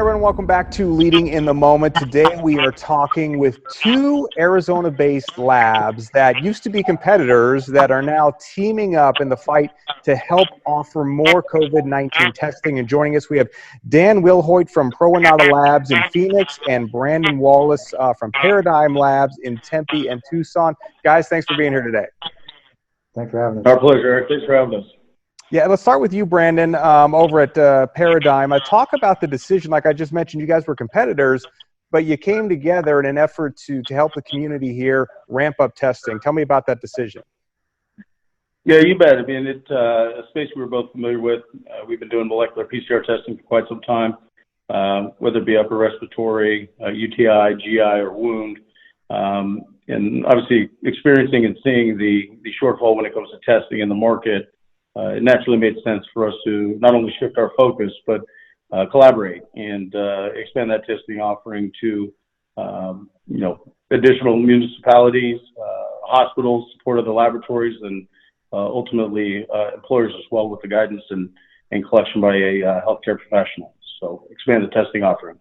everyone, welcome back to Leading in the Moment. Today we are talking with two Arizona-based labs that used to be competitors that are now teaming up in the fight to help offer more COVID-19 testing. And joining us, we have Dan Wilhoit from Proenata Labs in Phoenix and Brandon Wallace from Paradigm Labs in Tempe and Tucson. Guys, thanks for being here today. Thanks for having us. Our pleasure, Eric. Thanks for having us. Yeah, let's start with you, Brandon, over at Paradigm. Talk about the decision. Like I just mentioned, you guys were competitors, but you came together in an effort to help the community here ramp up testing. Tell me about that decision. Yeah, you bet. I mean, it's a space we were both familiar with. We've been doing molecular PCR testing for quite some time, whether it be upper respiratory, UTI, GI, or wound. And obviously, experiencing and seeing the shortfall when it comes to testing in the market, it naturally made sense for us to not only shift our focus, but collaborate and expand that testing offering to, additional municipalities, hospitals, support other laboratories, and ultimately employers as well with the guidance and collection by a healthcare professional. So expand the testing offering.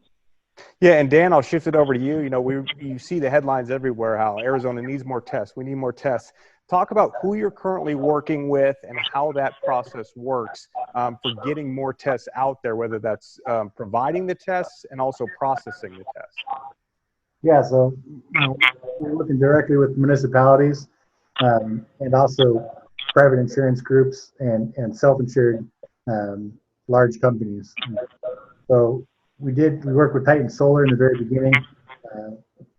Yeah, and Dan, I'll shift it over to you. You see the headlines everywhere how Arizona needs more tests. We need more tests. Talk about who you're currently working with and how that process works for getting more tests out there, whether that's providing the tests and also processing the tests. Yeah, so we're working directly with municipalities and also private insurance groups and self-insured large companies. So we worked with Titan Solar in the very beginning,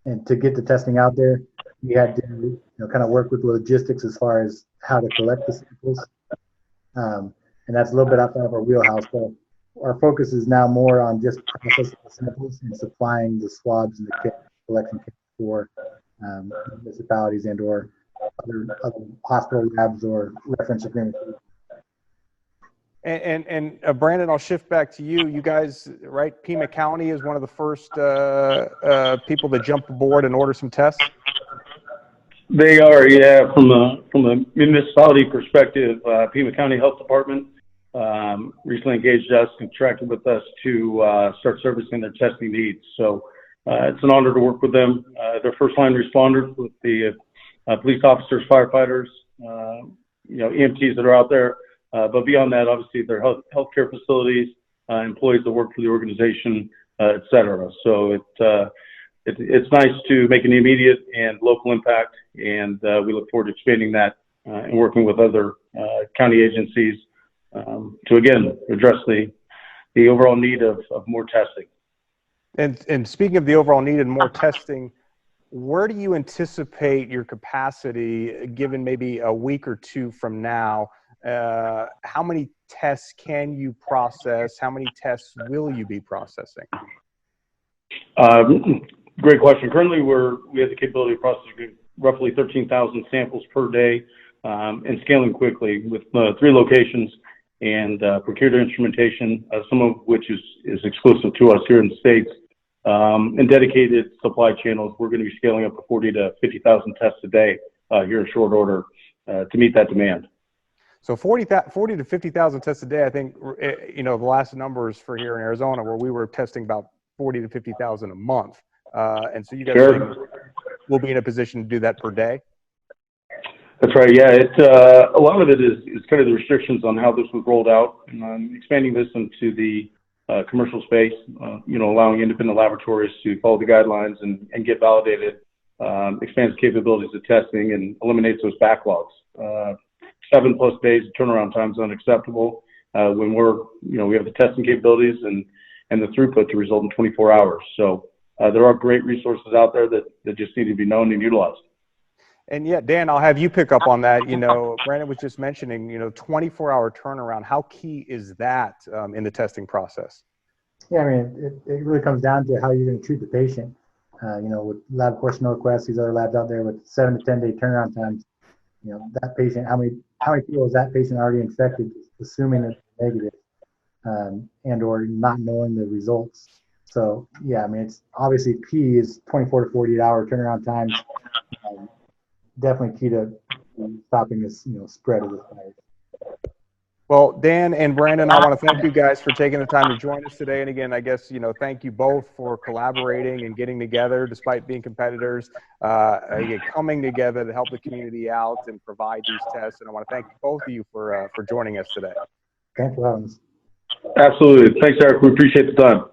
and to get the testing out there, we had to kind of work with logistics as far as how to collect the samples, and that's a little bit outside of our wheelhouse. So our focus is now more on just processing the samples and supplying the swabs and the collection kits for municipalities and or other hospital labs or reference agreements. And Brandon, I'll shift back to you. You guys, right? Pima County is one of the first people to jump aboard and order some tests. They are, yeah. From a municipality perspective, Pima County Health Department recently engaged us, contracted with us to start servicing their testing needs. So it's an honor to work with them. They're first-line responders with the police officers, firefighters, EMTs that are out there. But beyond that, obviously, their healthcare facilities, employees that work for the organization, et cetera. So it's nice to make an immediate and local impact, and we look forward to expanding that and working with other county agencies to, again, address the overall need of more testing. And speaking of the overall need and more testing, where do you anticipate your capacity, given maybe a week or two from now? How many tests can you process? How many tests will you be processing? Great question. Currently, we have the capability of processing roughly 13,000 samples per day and scaling quickly with 3 locations and procured instrumentation, some of which is exclusive to us here in the States, and dedicated supply channels. We're going to be scaling up to 40 to 50,000 tests a day here in short order to meet that demand. So 40 to 50,000 tests a day, I think, the last numbers for here in Arizona where we were testing about 40 to 50,000 a month. And so you guys will be in a position to do that per day? That's right. Yeah, a lot of it is kind of the restrictions on how this was rolled out, and expanding this into the commercial space, allowing independent laboratories to follow the guidelines and get validated, expands capabilities of testing and eliminates those backlogs. 7+ days of turnaround time is unacceptable when we have the testing capabilities and the throughput to result in 24 hours. So there are great resources out there that just need to be known and utilized. And yeah, Dan, I'll have you pick up on that. Brandon was just mentioning, 24-hour turnaround. How key is that in the testing process? Yeah, I mean, it really comes down to how you're going to treat the patient. With LabCorp, Norquest, these other labs out there with 7 to 10 day turnaround times. That patient, how many people is that patient already infected, assuming it's negative, and or not knowing the results. So yeah, I mean, it's obviously key is 24 to 48 hour turnaround times. Definitely key to stopping this, spread of this virus. Well, Dan and Brandon, I want to thank you guys for taking the time to join us today. And again, I guess, thank you both for collaborating and getting together despite being competitors, again, coming together to help the community out and provide these tests. And I want to thank both of you for joining us today. Thanks for having us. Absolutely. Thanks, Eric. We appreciate the time.